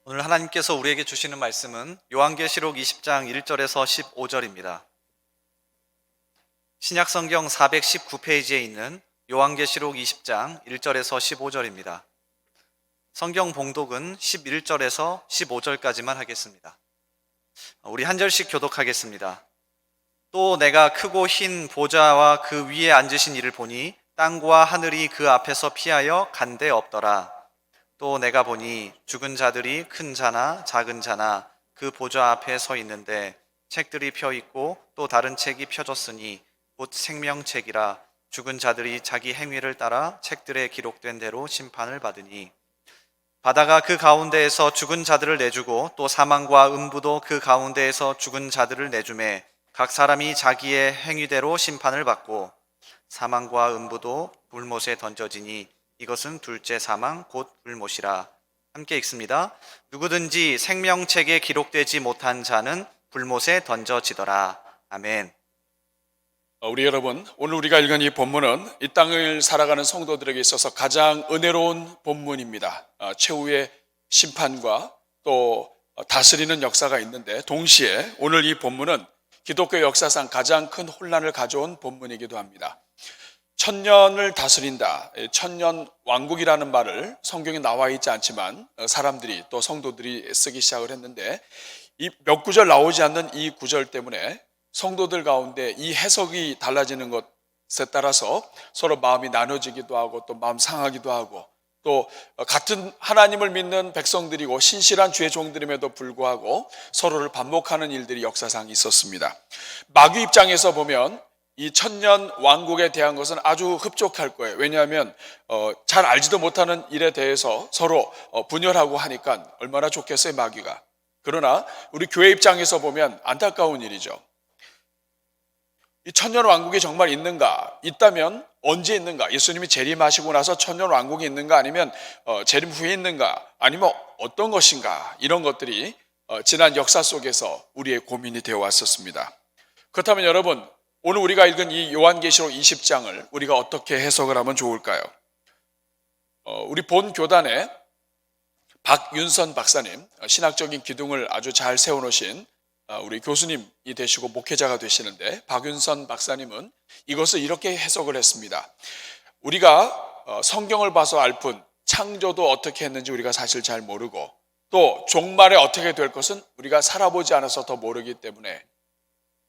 오늘 하나님께서 우리에게 주시는 말씀은 요한계시록 20장 1절에서 15절입니다. 신약성경 419페이지에 있는 요한계시록 20장 1절에서 15절입니다. 성경 봉독은 11절에서 15절까지만 하겠습니다. 우리 한 절씩 교독하겠습니다. 또 내가 크고 흰 보좌와 그 위에 앉으신 이를 보니 땅과 하늘이 그 앞에서 피하여 간데 없더라. 또 내가 보니 죽은 자들이 큰 자나 작은 자나 그 보좌 앞에 서 있는데 책들이 펴 있고 또 다른 책이 펴졌으니 곧 생명책이라. 죽은 자들이 자기 행위를 따라 책들에 기록된 대로 심판을 받으니 바다가 그 가운데에서 죽은 자들을 내주고 또 사망과 음부도 그 가운데에서 죽은 자들을 내주매 각 사람이 자기의 행위대로 심판을 받고 사망과 음부도 불못에 던져지니 이것은 둘째 사망 곧 불못이라. 함께 읽습니다. 누구든지 생명책에 기록되지 못한 자는 불못에 던져지더라. 아멘. 우리 여러분, 오늘 우리가 읽은 이 본문은 이 땅을 살아가는 성도들에게 있어서 가장 은혜로운 본문입니다. 최후의 심판과 또 다스리는 역사가 있는데 동시에 오늘 이 본문은 기독교 역사상 가장 큰 혼란을 가져온 본문이기도 합니다. 천년을 다스린다, 천년 왕국이라는 말을 성경에 나와 있지 않지만 사람들이 또 성도들이 쓰기 시작을 했는데 이 몇 구절 나오지 않는 이 구절 때문에 성도들 가운데 이 해석이 달라지는 것에 따라서 서로 마음이 나눠지기도 하고 또 마음 상하기도 하고 또 같은 하나님을 믿는 백성들이고 신실한 주의 종들임에도 불구하고 서로를 반목하는 일들이 역사상 있었습니다. 마귀 입장에서 보면 이 천년 왕국에 대한 것은 아주 흡족할 거예요. 왜냐하면 잘 알지도 못하는 일에 대해서 서로 분열하고 하니까 얼마나 좋겠어요, 마귀가. 그러나 우리 교회 입장에서 보면 안타까운 일이죠. 이 천년 왕국이 정말 있는가? 있다면 언제 있는가? 예수님이 재림하시고 나서 천년 왕국이 있는가? 아니면 재림 후에 있는가? 아니면 어떤 것인가? 이런 것들이 지난 역사 속에서 우리의 고민이 되어 왔었습니다. 그렇다면 여러분, 오늘 우리가 읽은 이 요한계시록 20장을 우리가 어떻게 해석을 하면 좋을까요? 우리 본 교단에 박윤선 박사님, 신학적인 기둥을 아주 잘 세워놓으신 우리 교수님이 되시고 목회자가 되시는데 박윤선 박사님은 이것을 이렇게 해석을 했습니다. 우리가 성경을 봐서 알 뿐 창조도 어떻게 했는지 우리가 사실 잘 모르고 또 종말에 어떻게 될 것은 우리가 살아보지 않아서 더 모르기 때문에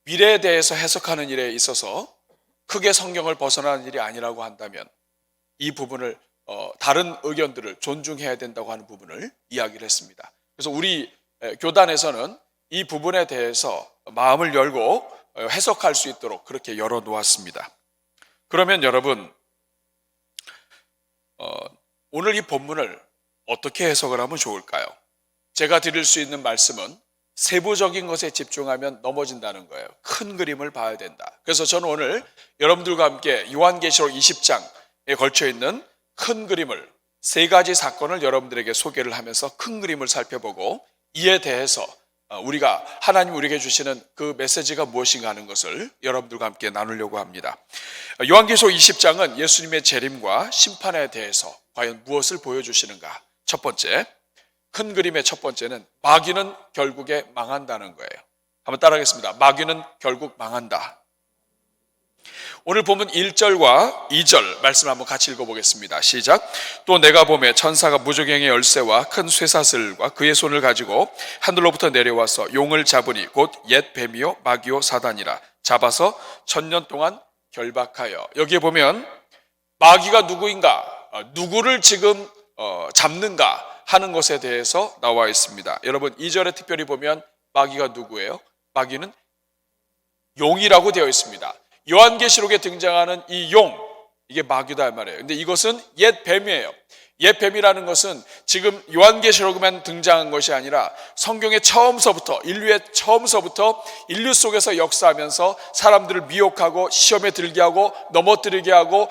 미래에 대해서 해석하는 일에 있어서 크게 성경을 벗어나는 일이 아니라고 한다면 이 부분을 다른 의견들을 존중해야 된다고 하는 부분을 이야기를 했습니다. 그래서 우리 교단에서는 이 부분에 대해서 마음을 열고 해석할 수 있도록 그렇게 열어놓았습니다. 그러면 여러분, 오늘 이 본문을 어떻게 해석을 하면 좋을까요? 제가 드릴 수 있는 말씀은 세부적인 것에 집중하면 넘어진다는 거예요. 큰 그림을 봐야 된다. 그래서 저는 오늘 여러분들과 함께 요한계시록 20장에 걸쳐 있는 큰 그림을, 세 가지 사건을 여러분들에게 소개를 하면서 큰 그림을 살펴보고 이에 대해서 우리가 하나님 우리에게 주시는 그 메시지가 무엇인가 하는 것을 여러분들과 함께 나누려고 합니다. 요한계시록 20장은 예수님의 재림과 심판에 대해서 과연 무엇을 보여주시는가? 첫 번째, 큰 그림의 첫 번째는 마귀는 결국에 망한다는 거예요. 한번 따라하겠습니다. 마귀는 결국 망한다. 오늘 보면 1절과 2절 말씀 한번 같이 읽어보겠습니다. 시작. 또 내가 보매 천사가 무저갱의 열쇠와 큰 쇠사슬과 그의 손을 가지고 하늘로부터 내려와서 용을 잡으니 곧 옛 뱀이요 마귀요 사단이라. 잡아서 천년 동안 결박하여. 여기에 보면 마귀가 누구인가, 누구를 지금 잡는가 하는 것에 대해서 나와 있습니다. 여러분 2절에 특별히 보면 마귀가 누구예요? 마귀는 용이라고 되어 있습니다. 요한계시록에 등장하는 이 용, 이게 마귀다 말이에요. 근데 이것은 옛 뱀이에요. 옛 뱀이라는 것은 지금 요한계시록에만 등장한 것이 아니라 성경의 처음서부터, 인류의 처음서부터 인류 속에서 역사하면서 사람들을 미혹하고 시험에 들게 하고 넘어뜨리게 하고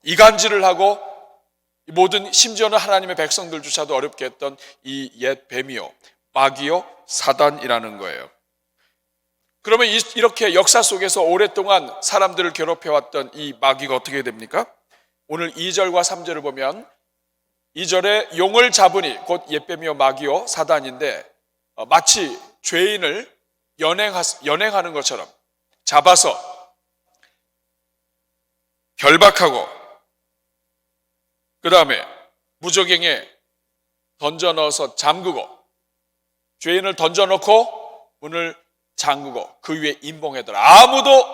이간질을 하고 모든 심지어는 하나님의 백성들조차도 어렵게 했던 이 옛 뱀이요 마귀요 사단이라는 거예요. 그러면 이렇게 역사 속에서 오랫동안 사람들을 괴롭혀왔던 이 마귀가 어떻게 됩니까? 오늘 2절과 3절을 보면 2절에 용을 잡으니 곧 옛뱀이요 마귀요 사단인데 마치 죄인을 연행하는 것처럼 잡아서 결박하고 그 다음에 무저갱에 던져 넣어서 잠그고 죄인을 던져 놓고 문을 잠그고 그 위에 임봉해둬라. 아무도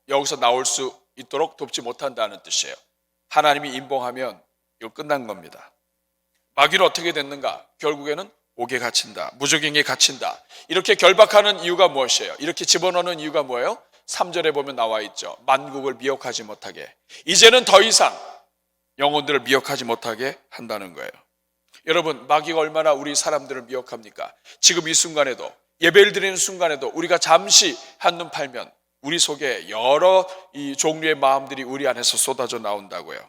여기서 나올 수 있도록 돕지 못한다는 뜻이에요. 하나님이 임봉하면 이거 끝난 겁니다. 마귀는 어떻게 됐는가? 결국에는 옥에 갇힌다. 무저갱에 갇힌다. 이렇게 결박하는 이유가 무엇이에요? 이렇게 집어넣는 이유가 뭐예요? 3절에 보면 나와 있죠. 만국을 미혹하지 못하게. 이제는 더 이상 영혼들을 미혹하지 못하게 한다는 거예요. 여러분, 마귀가 얼마나 우리 사람들을 미혹합니까? 지금 이 순간에도, 예배를 드리는 순간에도 우리가 잠시 한눈 팔면 우리 속에 여러 이 종류의 마음들이 우리 안에서 쏟아져 나온다고요.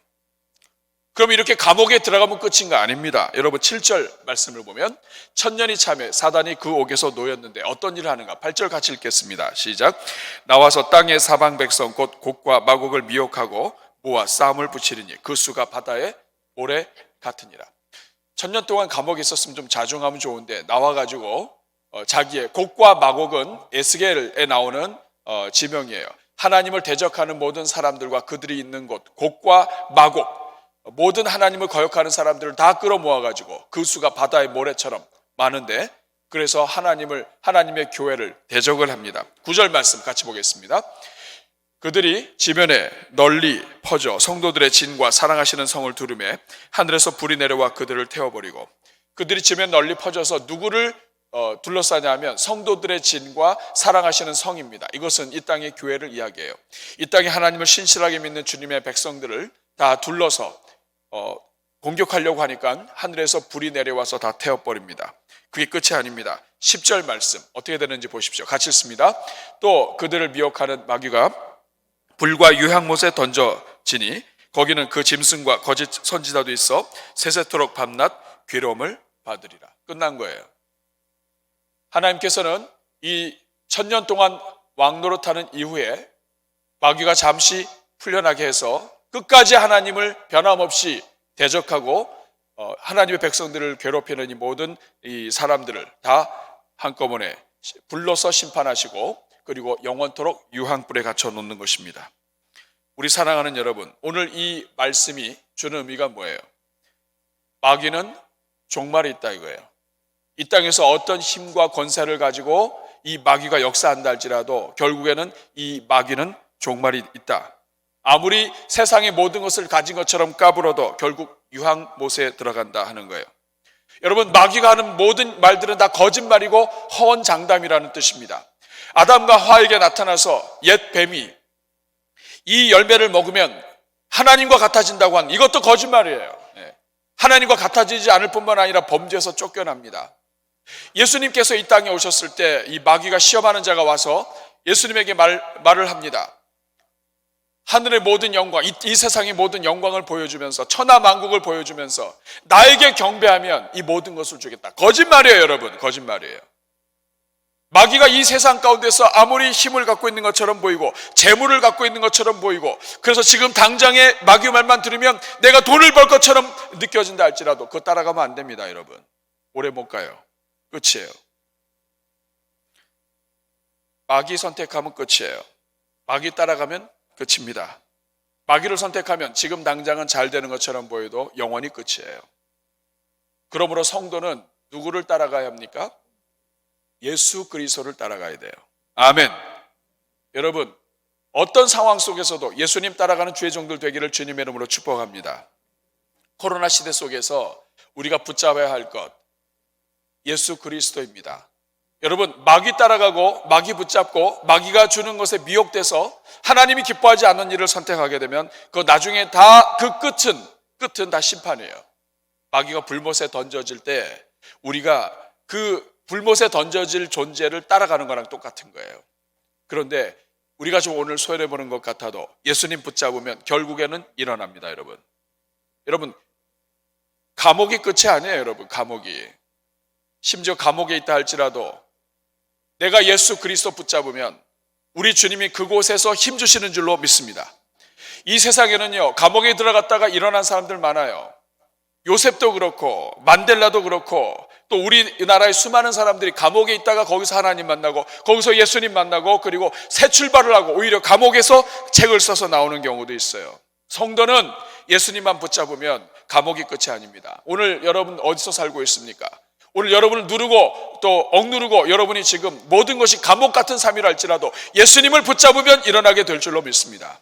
그럼 이렇게 감옥에 들어가면 끝인가? 아닙니다. 여러분 7절 말씀을 보면 천년이 참에 사단이 그 옥에서 놓였는데 어떤 일을 하는가? 8절 같이 읽겠습니다. 시작. 나와서 땅의 사방 백성 곧 곡과 마곡을 미혹하고 모아 싸움을 붙이리니 그 수가 바다의 모래 같으니라. 천년 동안 감옥에 있었으면 좀 자중하면 좋은데 나와가지고 자기의 곡과 마곡은 에스겔에 나오는 지명이에요. 하나님을 대적하는 모든 사람들과 그들이 있는 곳 곡과 마곡, 모든 하나님을 거역하는 사람들을 다 끌어모아가지고 그 수가 바다의 모래처럼 많은데, 그래서 하나님의 교회를 대적을 합니다. 9절 말씀 같이 보겠습니다. 그들이 지면에 널리 퍼져 성도들의 진과 사랑하시는 성을 두르매 하늘에서 불이 내려와 그들을 태워버리고. 그들이 지면에 널리 퍼져서 누구를 둘러싸냐면 성도들의 진과 사랑하시는 성입니다. 이것은 이 땅의 교회를 이야기해요. 이 땅에 하나님을 신실하게 믿는 주님의 백성들을 다 둘러서 공격하려고 하니까 하늘에서 불이 내려와서 다 태워버립니다. 그게 끝이 아닙니다. 10절 말씀 어떻게 되는지 보십시오. 같이 읽습니다. 또 그들을 미혹하는 마귀가 불과 유향못에 던져지니 거기는 그 짐승과 거짓 선지자도 있어 세세토록 밤낮 괴로움을 받으리라. 끝난 거예요. 하나님께서는 이 천년 동안 왕노릇하는 이후에 마귀가 잠시 풀려나게 해서 끝까지 하나님을 변함없이 대적하고 하나님의 백성들을 괴롭히는 이 모든 이 사람들을 다 한꺼번에 불러서 심판하시고 그리고 영원토록 유황불에 갇혀 놓는 것입니다. 우리 사랑하는 여러분, 오늘 이 말씀이 주는 의미가 뭐예요? 마귀는 종말이 있다 이거예요. 이 땅에서 어떤 힘과 권세를 가지고 이 마귀가 역사한다 할지라도 결국에는 이 마귀는 종말이 있다. 아무리 세상의 모든 것을 가진 것처럼 까불어도 결국 유황못에 들어간다 하는 거예요. 여러분, 마귀가 하는 모든 말들은 다 거짓말이고 허언장담이라는 뜻입니다. 아담과 하와에게 나타나서 옛 뱀이 이 열매를 먹으면 하나님과 같아진다고 하는 이것도 거짓말이에요. 하나님과 같아지지 않을 뿐만 아니라 범죄에서 쫓겨납니다. 예수님께서 이 땅에 오셨을 때 이 마귀가 시험하는 자가 와서 예수님에게 말을 합니다. 하늘의 모든 영광, 이 세상의 모든 영광을 보여주면서 천하만국을 보여주면서 나에게 경배하면 이 모든 것을 주겠다. 거짓말이에요, 여러분. 거짓말이에요. 마귀가 이 세상 가운데서 아무리 힘을 갖고 있는 것처럼 보이고 재물을 갖고 있는 것처럼 보이고 그래서 지금 당장에 마귀 말만 들으면 내가 돈을 벌 것처럼 느껴진다 할지라도 그거 따라가면 안 됩니다, 여러분. 오래 못 가요. 끝이에요. 마귀 선택하면 끝이에요. 마귀 따라가면 끝입니다. 마귀를 선택하면 지금 당장은 잘 되는 것처럼 보여도 영원히 끝이에요. 그러므로 성도는 누구를 따라가야 합니까? 예수 그리스도를 따라가야 돼요. 아멘. 여러분, 어떤 상황 속에서도 예수님 따라가는 주의 종들 되기를 주님의 이름으로 축복합니다. 코로나 시대 속에서 우리가 붙잡아야 할 것, 예수 그리스도입니다. 여러분, 마귀 따라가고 마귀 붙잡고 마귀가 주는 것에 미혹돼서 하나님이 기뻐하지 않는 일을 선택하게 되면 그 나중에 다 그 끝은 다 심판이에요. 마귀가 불못에 던져질 때 우리가 그 불못에 던져질 존재를 따라가는 거랑 똑같은 거예요. 그런데 우리가 좀 오늘 소연해보는 것 같아도 예수님 붙잡으면 결국에는 일어납니다, 여러분. 여러분, 감옥이 끝이 아니에요, 여러분. 감옥이. 심지어 감옥에 있다 할지라도 내가 예수 그리스도 붙잡으면 우리 주님이 그곳에서 힘주시는 줄로 믿습니다. 이 세상에는요, 감옥에 들어갔다가 일어난 사람들 많아요. 요셉도 그렇고 만델라도 그렇고 또 우리나라의 수많은 사람들이 감옥에 있다가 거기서 하나님 만나고 거기서 예수님 만나고 그리고 새 출발을 하고 오히려 감옥에서 책을 써서 나오는 경우도 있어요. 성도는 예수님만 붙잡으면 감옥이 끝이 아닙니다. 오늘 여러분 어디서 살고 있습니까? 오늘 여러분을 누르고 또 억누르고 여러분이 지금 모든 것이 감옥 같은 삶이라 할지라도 예수님을 붙잡으면 일어나게 될 줄로 믿습니다.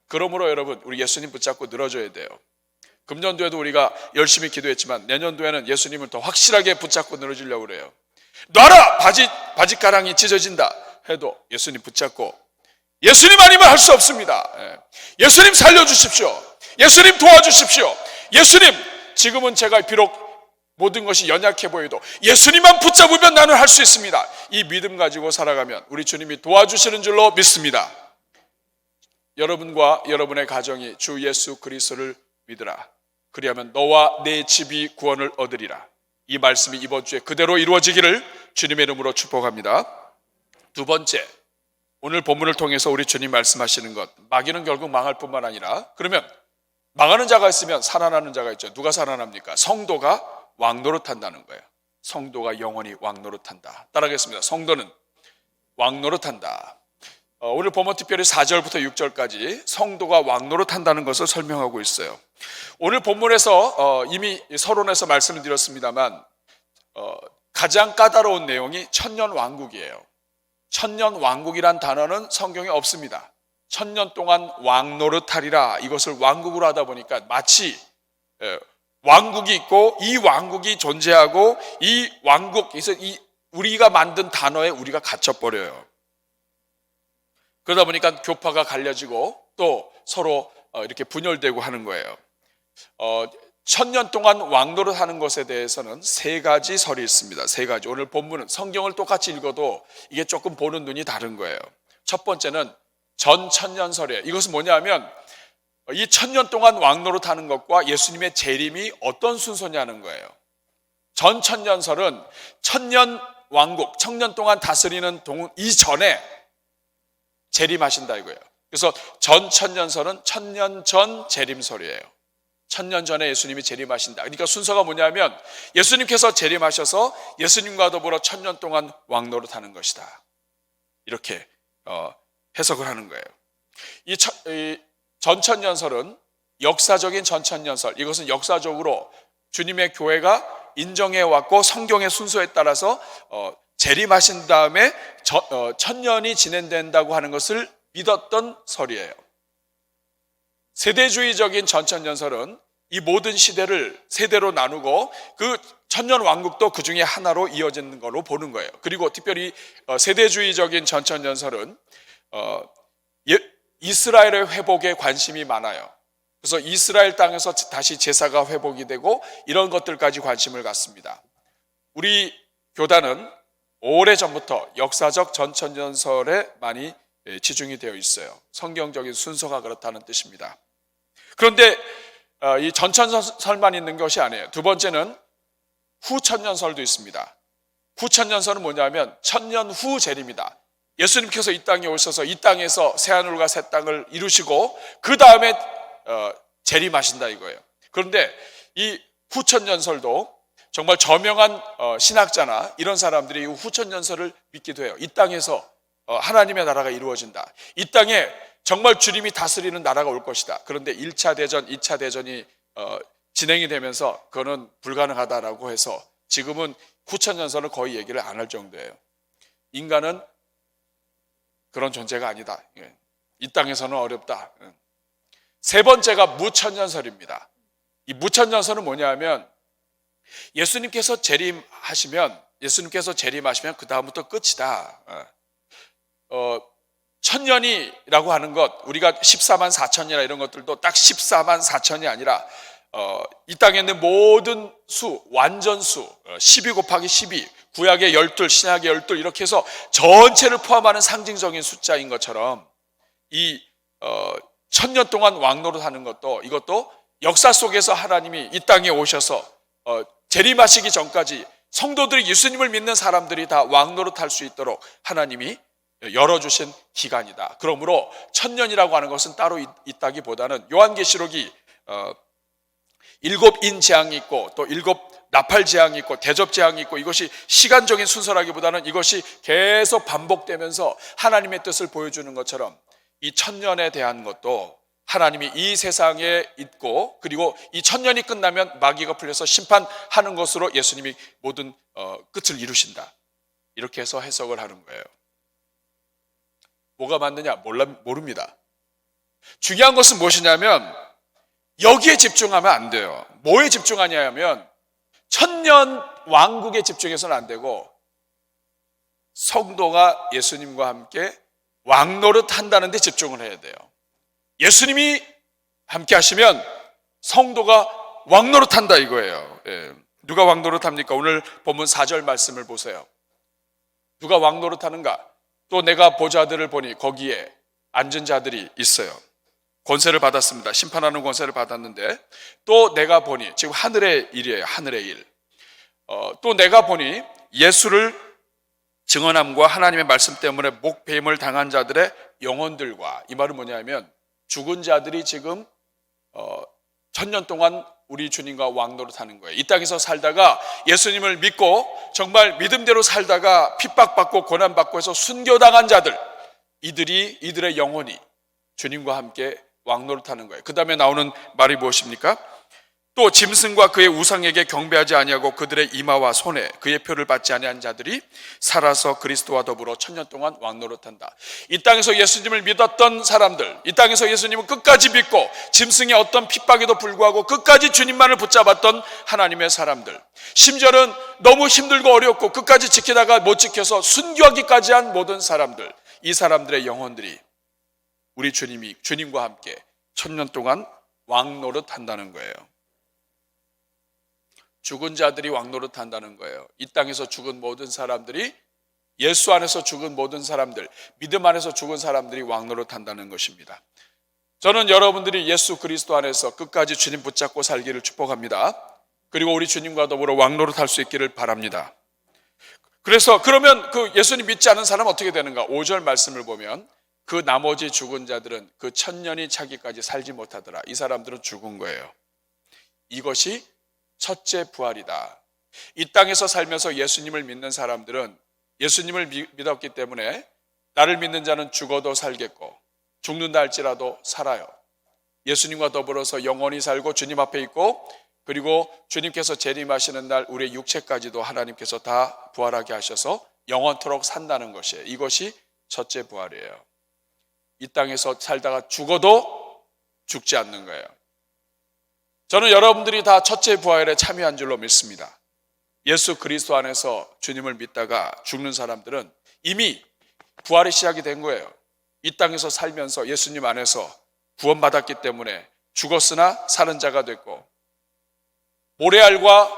그러므로 여러분 우리 예수님 붙잡고 늘어져야 돼요. 금년도에도 우리가 열심히 기도했지만 내년도에는 예수님을 더 확실하게 붙잡고 늘어지려고 그래요. 놔라! 바짓가랑이 찢어진다 해도 예수님 붙잡고 예수님 아니면 할 수 없습니다. 예수님 살려주십시오. 예수님 도와주십시오. 예수님, 지금은 제가 비록 모든 것이 연약해 보여도 예수님만 붙잡으면 나는 할 수 있습니다. 이 믿음 가지고 살아가면 우리 주님이 도와주시는 줄로 믿습니다. 여러분과 여러분의 가정이 주 예수 그리스도를 믿으라. 그리하면 너와 내 집이 구원을 얻으리라. 이 말씀이 이번 주에 그대로 이루어지기를 주님의 이름으로 축복합니다. 두 번째, 오늘 본문을 통해서 우리 주님 말씀하시는 것, 마귀는 결국 망할 뿐만 아니라 그러면 망하는 자가 있으면 살아나는 자가 있죠. 누가 살아납니까? 성도가 왕노릇한다는 거예요. 성도가 영원히 왕노릇한다. 따라하겠습니다. 성도는 왕노릇한다. 오늘 본문 특별히 4절부터 6절까지 성도가 왕노릇한다는 것을 설명하고 있어요. 오늘 본문에서 이미 서론에서 말씀을 드렸습니다만 가장 까다로운 내용이 천년왕국이에요. 천년왕국이란 단어는 성경에 없습니다. 천년 동안 왕노릇하리라. 이것을 왕국으로 하다 보니까 마치 왕국이 있고 이 왕국이 존재하고 이 왕국, 우리가 만든 단어에 우리가 갇혀버려요. 그러다 보니까 교파가 갈려지고 또 서로 이렇게 분열되고 하는 거예요. 천년 동안 왕노릇하는 것에 대해서는 세 가지 설이 있습니다. 세 가지. 오늘 본문은 성경을 똑같이 읽어도 이게 조금 보는 눈이 다른 거예요. 첫 번째는 전천년설이에요. 이것은 뭐냐면 이 천년 동안 왕노릇하는 것과 예수님의 재림이 어떤 순서냐는 거예요. 전천년설은 천년 왕국, 천년 동안 다스리는 이전에 재림하신다 이거예요. 그래서 전천년설은 천년 전 재림설이에요. 천년 전에 예수님이 재림하신다. 그러니까 순서가 뭐냐면 예수님께서 재림하셔서 예수님과 더불어 천년 동안 왕노릇하는 것이다. 이렇게 해석을 하는 거예요. 이 전천년설은 역사적인 전천년설. 이것은 역사적으로 주님의 교회가 인정해 왔고 성경의 순서에 따라서 재림하신 다음에 천년이 진행된다고 하는 것을 믿었던 설이에요. 세대주의적인 전천년설은 이 모든 시대를 세대로 나누고 그 천년 왕국도 그 중에 하나로 이어지는 걸로 보는 거예요. 그리고 특별히 세대주의적인 전천년설은 이스라엘의 회복에 관심이 많아요. 그래서 이스라엘 땅에서 다시 제사가 회복이 되고 이런 것들까지 관심을 갖습니다. 우리 교단은 오래전부터 역사적 전천년설에 많이 치중이 되어 있어요. 성경적인 순서가 그렇다는 뜻입니다. 그런데 이 전천년설만 있는 것이 아니에요. 두 번째는 후천년설도 있습니다. 후천년설은 뭐냐면 천년 후 재림이다. 예수님께서 이 땅에 오셔서 이 땅에서 새하늘과 새 땅을 이루시고 그 다음에 재림하신다 이거예요. 그런데 이 후천년설도 정말 저명한 신학자나 이런 사람들이 이 후천년설을 믿기도 해요. 이 땅에서 하나님의 나라가 이루어진다. 이 땅에 정말 주님이 다스리는 나라가 올 것이다. 그런데 1차 대전, 2차 대전이 진행이 되면서 그거는 불가능하다라고 해서 지금은 후천년설은 거의 얘기를 안 할 정도예요. 인간은 그런 존재가 아니다. 이 땅에서는 어렵다. 세 번째가 무천년설입니다. 이 무천년설은 뭐냐면 예수님께서 재림하시면 그 다음부터 끝이다. 천년이라고 하는 것, 우리가 14만 4천이나 이런 것들도 딱 14만 4천이 아니라 이 땅에 있는 모든 수, 완전수, 12 곱하기 12, 구약의 12, 신약의 12 이렇게 해서 전체를 포함하는 상징적인 숫자인 것처럼 이 천년 동안 왕노릇하는 것도 이것도 역사 속에서 하나님이 이 땅에 오셔서 재림하시기 전까지 성도들이 예수님을 믿는 사람들이 다 왕노릇할 수 있도록 하나님이 열어주신 기간이다. 그러므로 천년이라고 하는 것은 따로 있다기보다는 요한계시록이 일곱 재앙이 있고 또 일곱 나팔 재앙이 있고 대접 재앙이 있고, 이것이 시간적인 순서라기보다는 이것이 계속 반복되면서 하나님의 뜻을 보여주는 것처럼 이 천년에 대한 것도 하나님이 이 세상에 있고, 그리고 이 천년이 끝나면 마귀가 풀려서 심판하는 것으로 예수님이 모든 끝을 이루신다, 이렇게 해서 해석을 하는 거예요. 뭐가 맞느냐? 모릅니다. 중요한 것은 무엇이냐면 여기에 집중하면 안 돼요. 뭐에 집중하냐 하면 천년 왕국에 집중해서는 안 되고 성도가 예수님과 함께 왕노릇 한다는 데 집중을 해야 돼요. 예수님이 함께 하시면 성도가 왕노릇 한다 이거예요. 예. 누가 왕노릇 합니까? 오늘 본문 4절 말씀을 보세요. 누가 왕노릇 하는가? 또 내가 보자들을 보니 거기에 앉은 자들이 있어요. 권세를 받았습니다. 심판하는 권세를 받았는데, 또 내가 보니, 지금 하늘의 일이에요. 하늘의 일. 또 내가 보니 예수를 증언함과 하나님의 말씀 때문에 목배임을 당한 자들의 영혼들과, 이 말은 뭐냐면 죽은 자들이 지금 천년 동안 우리 주님과 왕노릇하는 거예요. 이 땅에서 살다가 예수님을 믿고 정말 믿음대로 살다가 핍박받고 고난받고 해서 순교당한 자들, 이들의 영혼이 주님과 함께 왕노릇하는 거예요. 그 다음에 나오는 말이 무엇입니까? 또 짐승과 그의 우상에게 경배하지 아니하고 그들의 이마와 손에 그의 표를 받지 아니한 자들이 살아서 그리스도와 더불어 천년 동안 왕노릇한다. 이 땅에서 예수님을 믿었던 사람들, 이 땅에서 예수님을 끝까지 믿고 짐승의 어떤 핍박에도 불구하고 끝까지 주님만을 붙잡았던 하나님의 사람들, 심지어는 너무 힘들고 어렵고 끝까지 지키다가 못 지켜서 순교하기까지 한 모든 사람들, 이 사람들의 영혼들이 우리 주님과 함께 천년 동안 왕노릇 한다는 거예요. 죽은 자들이 왕노릇 한다는 거예요. 이 땅에서 죽은 모든 사람들이, 예수 안에서 죽은 모든 사람들, 믿음 안에서 죽은 사람들이 왕노릇 한다는 것입니다. 저는 여러분들이 예수 그리스도 안에서 끝까지 주님 붙잡고 살기를 축복합니다. 그리고 우리 주님과 더불어 왕노릇 할 수 있기를 바랍니다. 그래서 그러면 그 예수님 믿지 않은 사람은 어떻게 되는가? 5절 말씀을 보면 그 나머지 죽은 자들은 그 천년이 차기까지 살지 못하더라. 이 사람들은 죽은 거예요. 이것이 첫째 부활이다. 이 땅에서 살면서 예수님을 믿는 사람들은 예수님을 믿었기 때문에 나를 믿는 자는 죽어도 살겠고 죽는다 할지라도 살아요. 예수님과 더불어서 영원히 살고 주님 앞에 있고, 그리고 주님께서 재림하시는 날 우리의 육체까지도 하나님께서 다 부활하게 하셔서 영원토록 산다는 것이에요. 이것이 첫째 부활이에요. 이 땅에서 살다가 죽어도 죽지 않는 거예요. 저는 여러분들이 다 첫째 부활에 참여한 줄로 믿습니다. 예수 그리스도 안에서 주님을 믿다가 죽는 사람들은 이미 부활의 시작이 된 거예요. 이 땅에서 살면서 예수님 안에서 구원받았기 때문에 죽었으나 사는 자가 됐고, 모래알과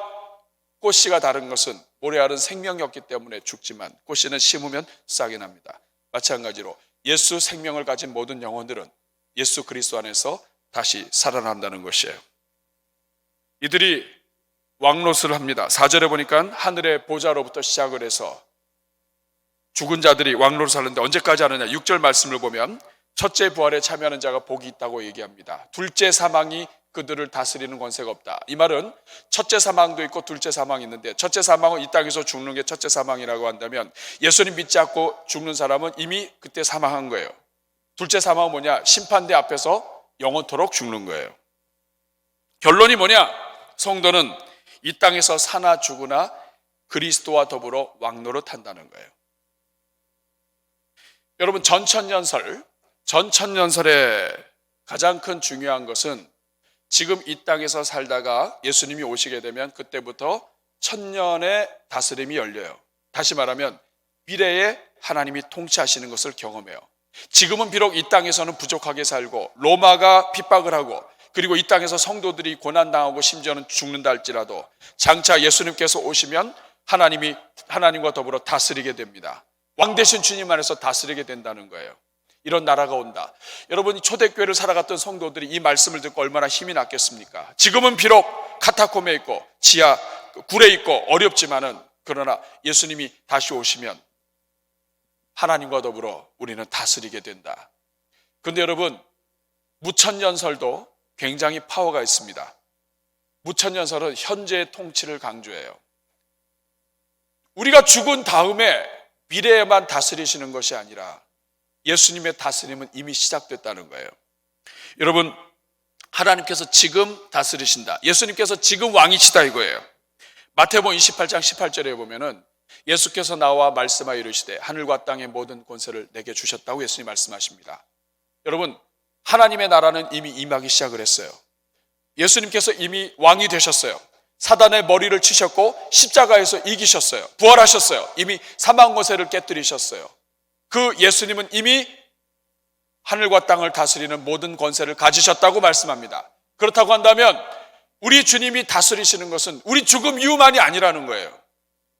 꽃씨가 다른 것은 모래알은 생명이 없기 때문에 죽지만 꽃씨는 심으면 싹이 납니다. 마찬가지로 예수 생명을 가진 모든 영혼들은 예수 그리스도 안에서 다시 살아난다는 것이에요. 이들이 왕노릇을 합니다. 4절에 보니까 하늘의 보좌로부터 시작을 해서 죽은 자들이 왕노릇을 하는데 언제까지 하느냐? 6절 말씀을 보면 첫째 부활에 참여하는 자가 복이 있다고 얘기합니다. 둘째 사망이 그들을 다스리는 권세가 없다. 이 말은 첫째 사망도 있고 둘째 사망이 있는데, 첫째 사망은 이 땅에서 죽는 게 첫째 사망이라고 한다면 예수님 믿지 않고 죽는 사람은 이미 그때 사망한 거예요. 둘째 사망은 뭐냐? 심판대 앞에서 영원토록 죽는 거예요. 결론이 뭐냐? 성도는 이 땅에서 사나 죽으나 그리스도와 더불어 왕노릇한다는 거예요. 여러분, 전천년설의 가장 큰 중요한 것은 지금 이 땅에서 살다가 예수님이 오시게 되면 그때부터 천년의 다스림이 열려요. 다시 말하면 미래에 하나님이 통치하시는 것을 경험해요. 지금은 비록 이 땅에서는 부족하게 살고 로마가 핍박을 하고, 그리고 이 땅에서 성도들이 고난당하고 심지어는 죽는다 할지라도 장차 예수님께서 오시면 하나님과 더불어 다스리게 됩니다. 왕 되신 주님 안에서 다스리게 된다는 거예요. 이런 나라가 온다. 여러분이 초대교회를 살아갔던 성도들이 이 말씀을 듣고 얼마나 힘이 났겠습니까? 지금은 비록 카타콤에 있고 지하 굴에 있고 어렵지만은, 그러나 예수님이 다시 오시면 하나님과 더불어 우리는 다스리게 된다. 그런데 여러분, 무천년설도 굉장히 파워가 있습니다. 무천년설은 현재의 통치를 강조해요. 우리가 죽은 다음에 미래에만 다스리시는 것이 아니라 예수님의 다스림은 이미 시작됐다는 거예요. 여러분, 하나님께서 지금 다스리신다. 예수님께서 지금 왕이시다 이거예요. 마태복음 28장 18절에 보면은 예수께서 나와 말씀하여 이르시되 하늘과 땅의 모든 권세를 내게 주셨다고 예수님 말씀하십니다. 여러분, 하나님의 나라는 이미 임하기 시작을 했어요. 예수님께서 이미 왕이 되셨어요. 사단의 머리를 치셨고 십자가에서 이기셨어요. 부활하셨어요. 이미 사망 권세를 깨뜨리셨어요. 그 예수님은 이미 하늘과 땅을 다스리는 모든 권세를 가지셨다고 말씀합니다. 그렇다고 한다면 우리 주님이 다스리시는 것은 우리 죽음 이후만이 아니라는 거예요.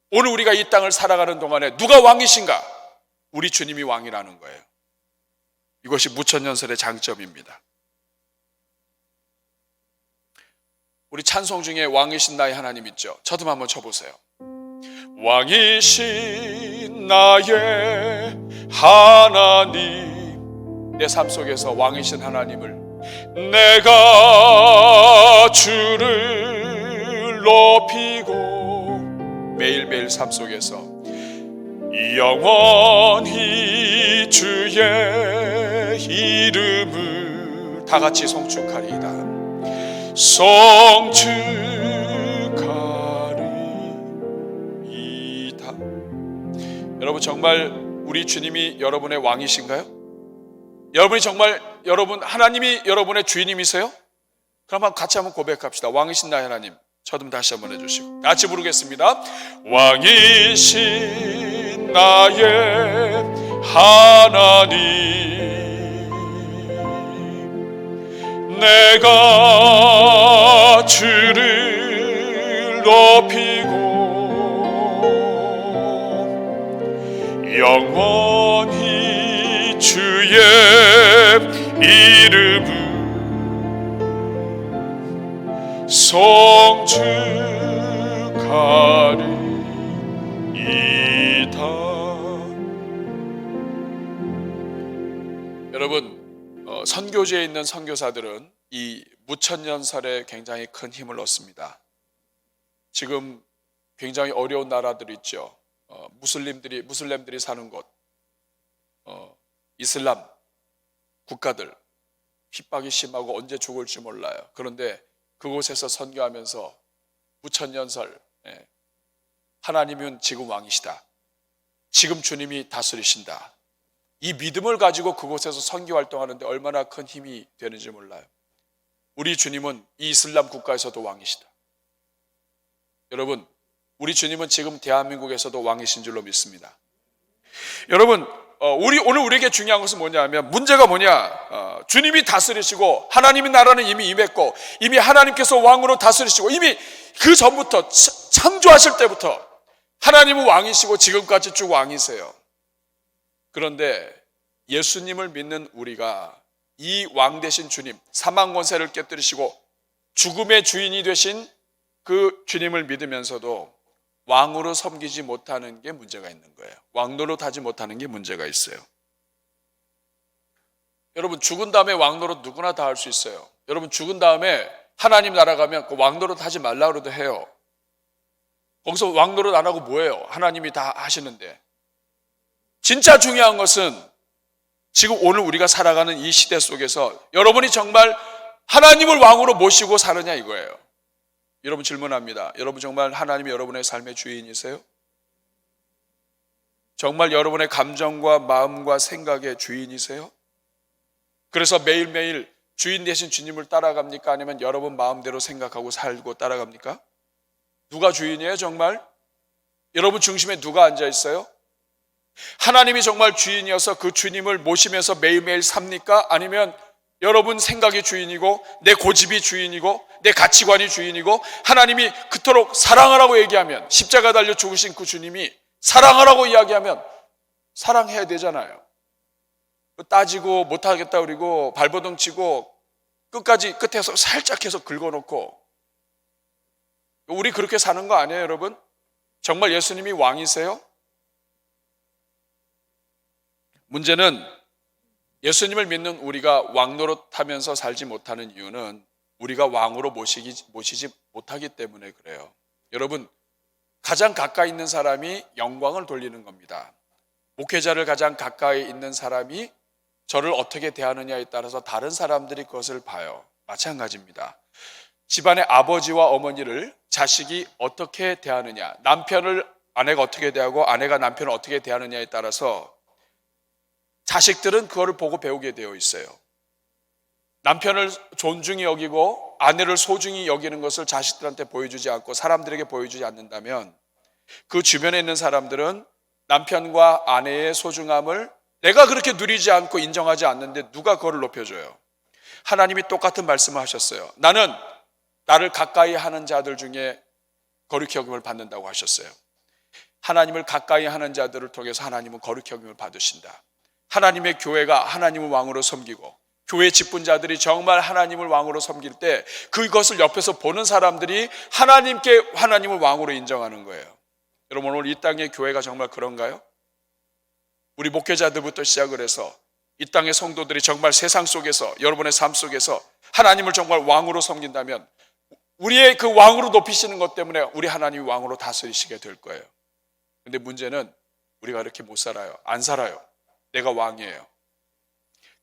오늘 우리가 이 땅을 살아가는 동안에 누가 왕이신가? 우리 주님이 왕이라는 거예요. 이것이 무천년설의 장점입니다. 우리 찬송 중에 왕이신 나의 하나님 있죠? 저도 한번 쳐보세요. 왕이신 나의 하나님, 내 삶 속에서 왕이신 하나님을 내가 주를 높이고 매일매일 삶 속에서 영원히 주의 이름을 다 같이 송축하리이다. 송축하리이다. 여러분, 정말 우리 주님이 여러분의 왕이신가요? 여러분이 정말 하나님이 여러분의 주인님이세요? 그럼 같이 한번 고백합시다. 왕이신 나의 하나님. 저도 다시 한번 해주시고 같이 부르겠습니다. 왕이신 나의 하나님, 내가 주를 높이고 영원히 주의 이름을 송축하리이다. 여러분, 선교지에 있는 선교사들은 이 무천년설에 굉장히 큰 힘을 얻습니다. 지금 굉장히 어려운 나라들 있죠. 무슬림들이 사는 곳, 이슬람 국가들 핍박이 심하고 언제 죽을지 몰라요. 그런데 그곳에서 선교하면서 무천년설, 하나님은 지금 왕이시다, 지금 주님이 다스리신다, 이 믿음을 가지고 그곳에서 선교 활동하는데 얼마나 큰 힘이 되는지 몰라요. 우리 주님은 이 이슬람 국가에서도 왕이시다. 여러분, 우리 주님은 지금 대한민국에서도 왕이신 줄로 믿습니다. 여러분, 오늘 우리에게 중요한 것은 뭐냐면, 문제가 뭐냐? 주님이 다스리시고 하나님의 나라는 이미 임했고 이미 하나님께서 왕으로 다스리시고 이미 그 전부터 창조하실 때부터 하나님은 왕이시고 지금까지 쭉 왕이세요. 그런데 예수님을 믿는 우리가 이 왕 되신 주님, 사망 권세를 깨뜨리시고 죽음의 주인이 되신 그 주님을 믿으면서도 왕으로 섬기지 못하는 게 문제가 있는 거예요. 왕노릇 하지 못하는 게 문제가 있어요. 여러분, 죽은 다음에 왕노릇 누구나 다 할 수 있어요. 여러분, 죽은 다음에 하나님 나라 가면 그 왕노릇 하지 말라 그래도 해요. 거기서 왕노릇 안 하고 뭐예요? 하나님이 다 하시는데. 진짜 중요한 것은 지금 오늘 우리가 살아가는 이 시대 속에서 여러분이 정말 하나님을 왕으로 모시고 사느냐 이거예요. 여러분, 질문합니다. 여러분 정말 하나님이 여러분의 삶의 주인이세요? 정말 여러분의 감정과 마음과 생각의 주인이세요? 그래서 매일매일 주인 되신 주님을 따라갑니까? 아니면 여러분 마음대로 생각하고 살고 따라갑니까? 누가 주인이에요 정말? 여러분 중심에 누가 앉아 있어요? 하나님이 정말 주인이어서 그 주님을 모시면서 매일매일 삽니까? 아니면 여러분 생각이 주인이고 내 고집이 주인이고 내 가치관이 주인이고 하나님이 그토록 사랑하라고 얘기하면, 십자가 달려 죽으신 그 주님이 사랑하라고 이야기하면 사랑해야 되잖아요. 따지고 못하겠다 그리고 발버둥 치고 끝에서 살짝 해서 긁어놓고, 우리 그렇게 사는 거 아니에요 여러분? 정말 예수님이 왕이세요? 문제는 예수님을 믿는 우리가 왕노릇하면서 살지 못하는 이유는 우리가 왕으로 모시지 못하기 때문에 그래요. 여러분, 가장 가까이 있는 사람이 영광을 돌리는 겁니다. 목회자를 가장 가까이 있는 사람이 저를 어떻게 대하느냐에 따라서 다른 사람들이 그것을 봐요. 마찬가지입니다. 집안의 아버지와 어머니를 자식이 어떻게 대하느냐, 남편을 아내가 어떻게 대하고 아내가 남편을 어떻게 대하느냐에 따라서 자식들은 그거를 보고 배우게 되어 있어요. 남편을 존중히 여기고 아내를 소중히 여기는 것을 자식들한테 보여주지 않고 사람들에게 보여주지 않는다면 그 주변에 있는 사람들은 남편과 아내의 소중함을 내가 그렇게 누리지 않고 인정하지 않는데 누가 그거를 높여줘요? 하나님이 똑같은 말씀을 하셨어요. 나는 나를 가까이 하는 자들 중에 거룩히 여김을 받는다고 하셨어요. 하나님을 가까이 하는 자들을 통해서 하나님은 거룩히 여김을 받으신다. 하나님의 교회가 하나님을 왕으로 섬기고 교회 직분자들이 정말 하나님을 왕으로 섬길 때 그것을 옆에서 보는 사람들이 하나님을 왕으로 인정하는 거예요. 여러분, 오늘 이 땅의 교회가 정말 그런가요? 우리 목회자들부터 시작을 해서 이 땅의 성도들이 정말 세상 속에서 여러분의 삶 속에서 하나님을 정말 왕으로 섬긴다면 우리의 그 왕으로 높이시는 것 때문에 우리 하나님이 왕으로 다스리시게 될 거예요. 근데 문제는 우리가 이렇게 못 살아요. 안 살아요. 내가 왕이에요.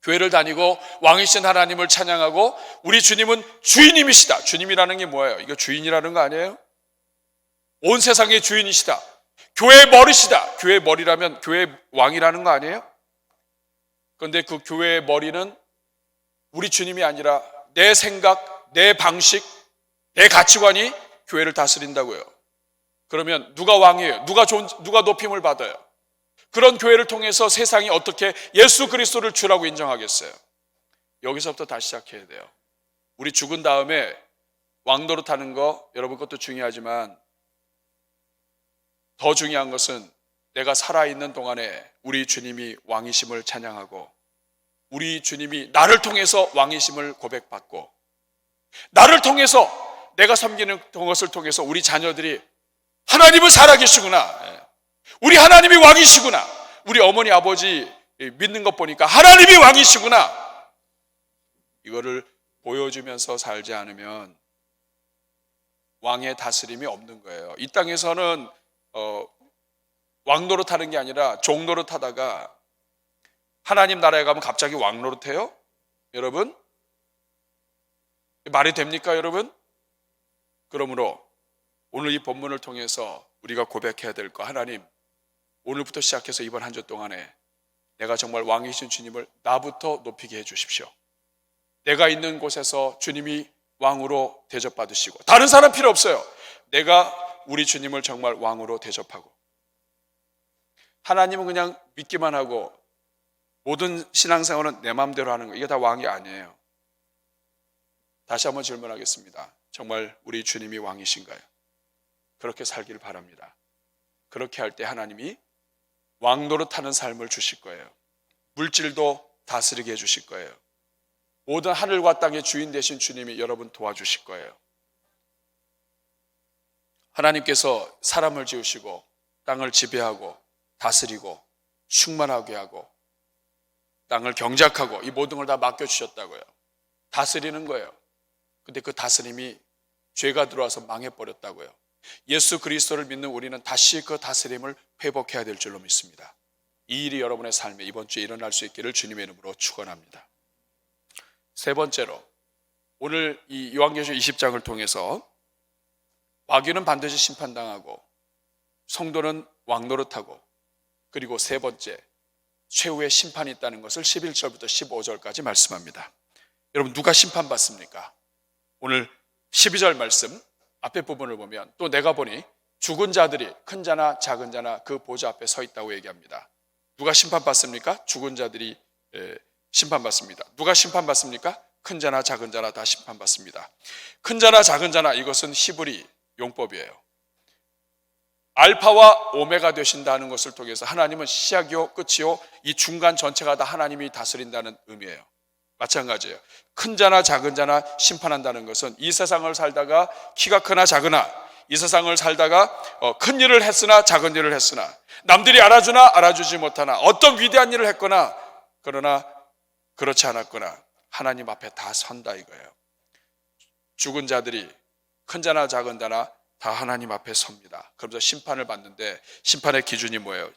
교회를 다니고 왕이신 하나님을 찬양하고 우리 주님은 주인님이시다. 주님이라는 게 뭐예요? 이거 주인이라는 거 아니에요? 온 세상의 주인이시다. 교회의 머리시다. 교회의 머리라면 교회의 왕이라는 거 아니에요? 그런데 그 교회의 머리는 우리 주님이 아니라 내 생각, 내 방식, 내 가치관이 교회를 다스린다고요. 그러면 누가 왕이에요? 누가 높임을 받아요? 그런 교회를 통해서 세상이 어떻게 예수 그리스도를 주라고 인정하겠어요? 여기서부터 다시 시작해야 돼요. 우리 죽은 다음에 왕노릇하는 거 여러분 것도 중요하지만 더 중요한 것은 내가 살아있는 동안에 우리 주님이 왕이심을 찬양하고 우리 주님이 나를 통해서 왕이심을 고백받고 나를 통해서 내가 섬기는 것을 통해서 우리 자녀들이 하나님은 살아계시구나. 우리 하나님이 왕이시구나. 우리 어머니 아버지 믿는 것 보니까 하나님이 왕이시구나. 이거를 보여주면서 살지 않으면 왕의 다스림이 없는 거예요. 이 땅에서는 왕노릇하는 게 아니라 종노릇하다가 하나님 나라에 가면 갑자기 왕노릇해요? 여러분? 말이 됩니까, 여러분? 그러므로 오늘 이 본문을 통해서 우리가 고백해야 될 거, 하나님, 오늘부터 시작해서 이번 한 주 동안에 내가 정말 왕이신 주님을 나부터 높이게 해주십시오. 내가 있는 곳에서 주님이 왕으로 대접받으시고 다른 사람 필요 없어요. 내가 우리 주님을 정말 왕으로 대접하고 하나님은 그냥 믿기만 하고 모든 신앙생활은 내 마음대로 하는 거, 이게 다 왕이 아니에요. 다시 한번 질문하겠습니다. 정말 우리 주님이 왕이신가요? 그렇게 살기를 바랍니다. 그렇게 할 때 하나님이 왕노릇하는 삶을 주실 거예요. 물질도 다스리게 해주실 거예요. 모든 하늘과 땅의 주인 되신 주님이 여러분 도와주실 거예요. 하나님께서 사람을 지으시고 땅을 지배하고 다스리고 충만하게 하고 땅을 경작하고 이 모든 걸 다 맡겨주셨다고요. 다스리는 거예요. 근데 그 다스림이 죄가 들어와서 망해버렸다고요. 예수 그리스도를 믿는 우리는 다시 그 다스림을 회복해야 될 줄로 믿습니다. 이 일이 여러분의 삶에 이번 주에 일어날 수 있기를 주님의 이름으로 축원합니다. 세 번째로 오늘 이 요한계시록 20장을 통해서 마귀는 반드시 심판당하고 성도는 왕노릇하고 그리고 세 번째 최후의 심판이 있다는 것을 11절부터 15절까지 말씀합니다. 여러분 누가 심판받습니까? 오늘 12절 말씀 앞에 부분을 보면 또 내가 보니 죽은 자들이 큰 자나 작은 자나 그 보좌 앞에 서 있다고 얘기합니다. 누가 심판받습니까? 죽은 자들이 심판받습니다. 누가 심판받습니까? 큰 자나 작은 자나 다 심판받습니다. 큰 자나 작은 자나 이것은 히브리 용법이에요. 알파와 오메가 되신다는 것을 통해서 하나님은 시작이요 끝이요 이 중간 전체가 다 하나님이 다스린다는 의미예요. 마찬가지예요. 큰 자나 작은 자나 심판한다는 것은 이 세상을 살다가 키가 크나 작으나 이 세상을 살다가 큰 일을 했으나 작은 일을 했으나 남들이 알아주나 알아주지 못하나 어떤 위대한 일을 했거나 그러나 그렇지 않았거나 하나님 앞에 다 선다 이거예요. 죽은 자들이 큰 자나 작은 자나 다 하나님 앞에 섭니다. 그러면서 심판을 받는데 심판의 기준이 뭐예요?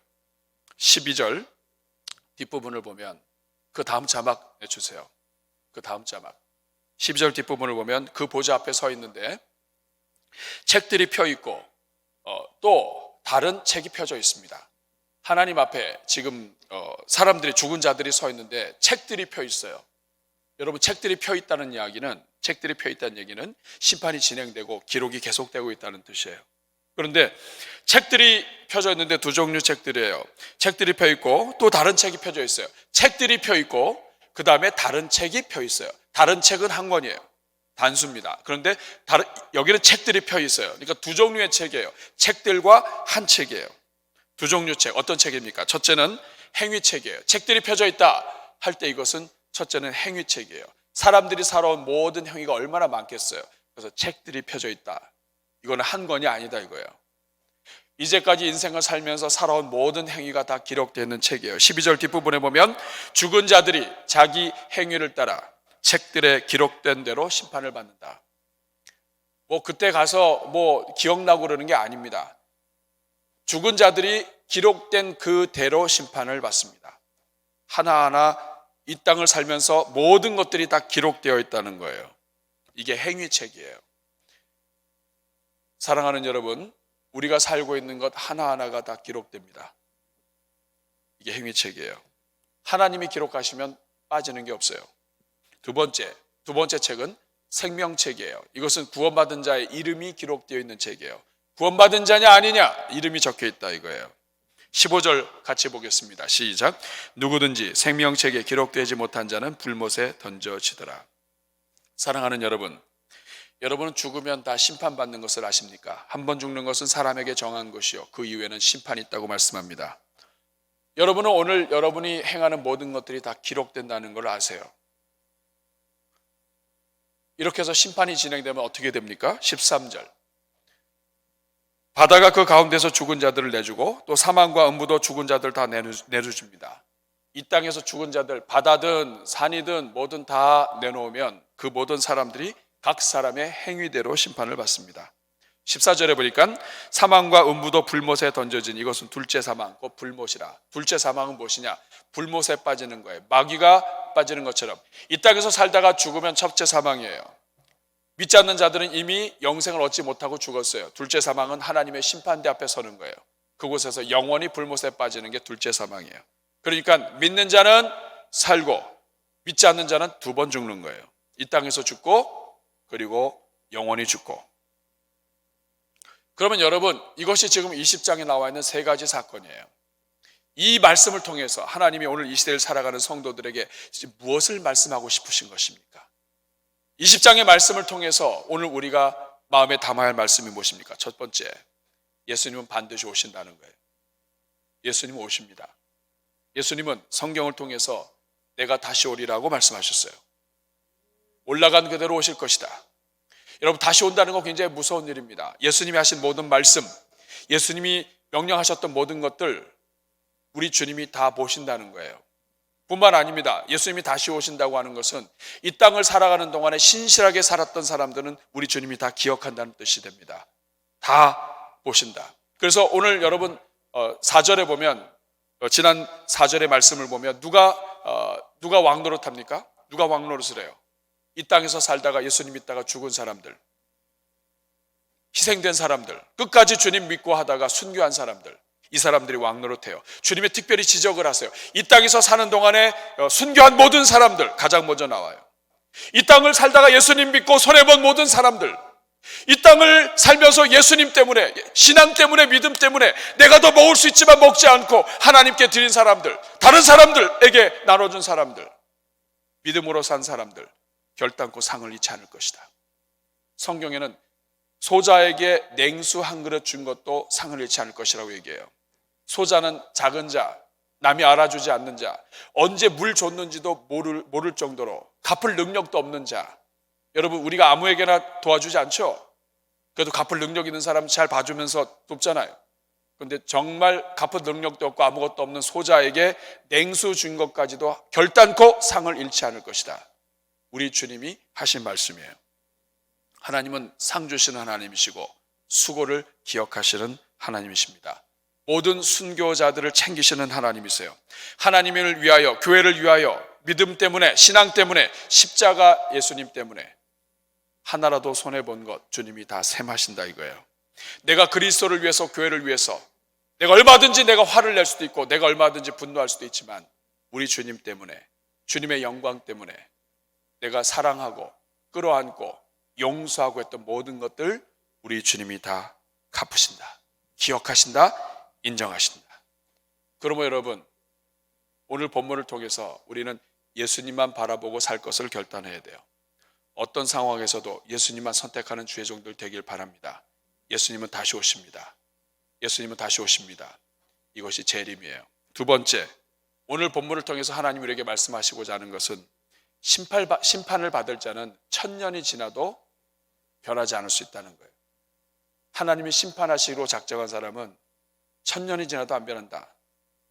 12절 뒷부분을 보면 그 다음 자막 내주세요. 그 다음 자막 12절 뒷부분을 보면 그 보좌 앞에 서 있는데 책들이 펴 있고 또 다른 책이 펴져 있습니다. 하나님 앞에 지금 사람들이 죽은 자들이 서 있는데 책들이 펴 있어요. 여러분 책들이 펴 있다는 얘기는 심판이 진행되고 기록이 계속되고 있다는 뜻이에요. 그런데 책들이 펴져 있는데 두 종류 책들이에요. 책들이 펴 있고 또 다른 책이 펴져 있어요. 책들이 펴 있고 그 다음에 다른 책이 펴 있어요. 다른 책은 한 권이에요. 단수입니다. 그런데 여기는 책들이 펴 있어요. 그러니까 두 종류의 책이에요. 책들과 한 책이에요. 두 종류 책. 어떤 책입니까? 첫째는 행위책이에요. 책들이 펴져 있다 할 때 이것은 첫째는 행위책이에요. 사람들이 살아온 모든 행위가 얼마나 많겠어요. 그래서 책들이 펴져 있다. 이거는 한 권이 아니다 이거예요. 이제까지 인생을 살면서 살아온 모든 행위가 다 기록되어 있는 책이에요. 12절 뒷부분에 보면 죽은 자들이 자기 행위를 따라 책들에 기록된 대로 심판을 받는다. 그때 가서 기억나고 그러는 게 아닙니다. 죽은 자들이 기록된 그대로 심판을 받습니다. 하나하나 이 땅을 살면서 모든 것들이 다 기록되어 있다는 거예요. 이게 행위책이에요. 사랑하는 여러분, 우리가 살고 있는 것 하나하나가 다 기록됩니다. 이게 행위책이에요. 하나님이 기록하시면 빠지는 게 없어요. 두 번째 책은 생명책이에요. 이것은 구원받은 자의 이름이 기록되어 있는 책이에요. 구원받은 자냐 아니냐 이름이 적혀 있다 이거예요. 15절 같이 보겠습니다. 시작. 누구든지 생명책에 기록되지 못한 자는 불못에 던져지더라. 사랑하는 여러분, 여러분은 죽으면 다 심판받는 것을 아십니까? 한 번 죽는 것은 사람에게 정한 것이요 그 이후에는 심판이 있다고 말씀합니다. 여러분은 오늘 여러분이 행하는 모든 것들이 다 기록된다는 걸 아세요. 이렇게 해서 심판이 진행되면 어떻게 됩니까? 13절. 바다가 그 가운데서 죽은 자들을 내주고 또 사망과 음부도 죽은 자들 다 내려줍니다. 이 땅에서 죽은 자들 바다든 산이든 뭐든 다 내놓으면 그 모든 사람들이 각 사람의 행위대로 심판을 받습니다. 14절에 보니까 사망과 음부도 불못에 던져진 이것은 둘째 사망, 곧 불못이라. 둘째 사망은 무엇이냐? 불못에 빠지는 거예요. 마귀가 빠지는 것처럼 이 땅에서 살다가 죽으면 첫째 사망이에요. 믿지 않는 자들은 이미 영생을 얻지 못하고 죽었어요. 둘째 사망은 하나님의 심판대 앞에 서는 거예요. 그곳에서 영원히 불못에 빠지는 게 둘째 사망이에요. 그러니까 믿는 자는 살고 믿지 않는 자는 두 번 죽는 거예요. 이 땅에서 죽고 그리고 영원히 죽고. 그러면 여러분, 이것이 지금 20장에 나와 있는 세 가지 사건이에요. 이 말씀을 통해서 하나님이 오늘 이 시대를 살아가는 성도들에게 무엇을 말씀하고 싶으신 것입니까? 20장의 말씀을 통해서 오늘 우리가 마음에 담아야 할 말씀이 무엇입니까? 첫 번째, 예수님은 반드시 오신다는 거예요. 예수님은 오십니다. 예수님은 성경을 통해서 내가 다시 오리라고 말씀하셨어요. 올라간 그대로 오실 것이다. 여러분, 다시 온다는 건 굉장히 무서운 일입니다. 예수님이 하신 모든 말씀, 예수님이 명령하셨던 모든 것들 우리 주님이 다 보신다는 거예요. 뿐만 아닙니다. 예수님이 다시 오신다고 하는 것은 이 땅을 살아가는 동안에 신실하게 살았던 사람들은 우리 주님이 다 기억한다는 뜻이 됩니다. 다 보신다. 그래서 오늘 여러분 4절에 보면 지난 4절의 말씀을 보면 누가 왕노릇합니까? 누가 왕노릇을 해요? 이 땅에서 살다가 예수님 믿다가 죽은 사람들, 희생된 사람들, 끝까지 주님 믿고 하다가 순교한 사람들, 이 사람들이 왕노릇해요. 주님이 특별히 지적을 하세요. 이 땅에서 사는 동안에 순교한 모든 사람들 가장 먼저 나와요. 이 땅을 살다가 예수님 믿고 손해본 모든 사람들, 이 땅을 살면서 예수님 때문에, 신앙 때문에, 믿음 때문에 내가 더 먹을 수 있지만 먹지 않고 하나님께 드린 사람들, 다른 사람들에게 나눠준 사람들, 믿음으로 산 사람들 결단코 상을 잃지 않을 것이다. 성경에는 소자에게 냉수 한 그릇 준 것도 상을 잃지 않을 것이라고 얘기해요. 소자는 작은 자, 남이 알아주지 않는 자, 언제 물 줬는지도 모를 정도로 갚을 능력도 없는 자. 여러분, 우리가 아무에게나 도와주지 않죠? 그래도 갚을 능력 있는 사람 잘 봐주면서 돕잖아요. 그런데 정말 갚을 능력도 없고 아무것도 없는 소자에게 냉수 준 것까지도 결단코 상을 잃지 않을 것이다. 우리 주님이 하신 말씀이에요. 하나님은 상 주시는 하나님이시고 수고를 기억하시는 하나님이십니다. 모든 순교자들을 챙기시는 하나님이세요. 하나님을 위하여, 교회를 위하여, 믿음 때문에, 신앙 때문에, 십자가 예수님 때문에 하나라도 손해본 것 주님이 다 셈하신다 이거예요. 내가 그리스도를 위해서, 교회를 위해서 내가 얼마든지 내가 화를 낼 수도 있고 내가 얼마든지 분노할 수도 있지만 우리 주님 때문에, 주님의 영광 때문에 내가 사랑하고 끌어안고 용서하고 했던 모든 것들 우리 주님이 다 갚으신다, 기억하신다, 인정하신다. 그러므로 여러분, 오늘 본문을 통해서 우리는 예수님만 바라보고 살 것을 결단해야 돼요. 어떤 상황에서도 예수님만 선택하는 주의 종들 되길 바랍니다. 예수님은 다시 오십니다. 예수님은 다시 오십니다. 이것이 재림이에요. 두 번째, 오늘 본문을 통해서 하나님 우리에게 말씀하시고자 하는 것은 심판을 받을 자는 1000년이 지나도 변하지 않을 수 있다는 거예요. 하나님이 심판하시기로 작정한 사람은 1000년이 지나도 안 변한다.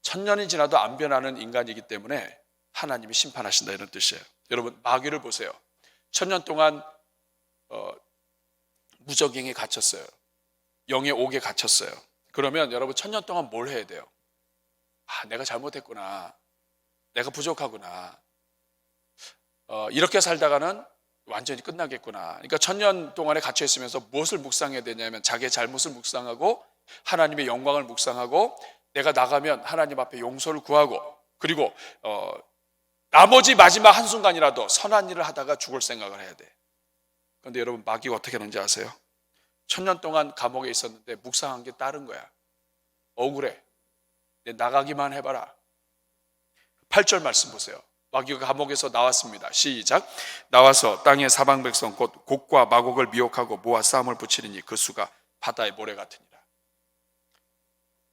1000년이 지나도 안 변하는 인간이기 때문에 하나님이 심판하신다 이런 뜻이에요. 여러분, 마귀를 보세요. 1000년 동안 무적행에 갇혔어요. 영의 옥에 갇혔어요. 그러면 여러분 1000년 동안 뭘 해야 돼요? 내가 잘못했구나, 내가 부족하구나, 이렇게 살다가는 완전히 끝나겠구나. 그러니까 1000년 동안에 갇혀 있으면서 무엇을 묵상해야 되냐면 자기의 잘못을 묵상하고 하나님의 영광을 묵상하고 내가 나가면 하나님 앞에 용서를 구하고 그리고 나머지 마지막 한순간이라도 선한 일을 하다가 죽을 생각을 해야 돼. 그런데 여러분, 마귀가 어떻게 하는지 아세요? 1000년 동안 감옥에 있었는데 묵상한 게 다른 거야. 억울해. 나가기만 해봐라. 8절 말씀 보세요. 마귀가 감옥에서 나왔습니다. 시작. 나와서 땅의 사방 백성 곧 곡과 마곡을 미혹하고 모아 싸움을 붙이리니 그 수가 바다의 모래 같으니라.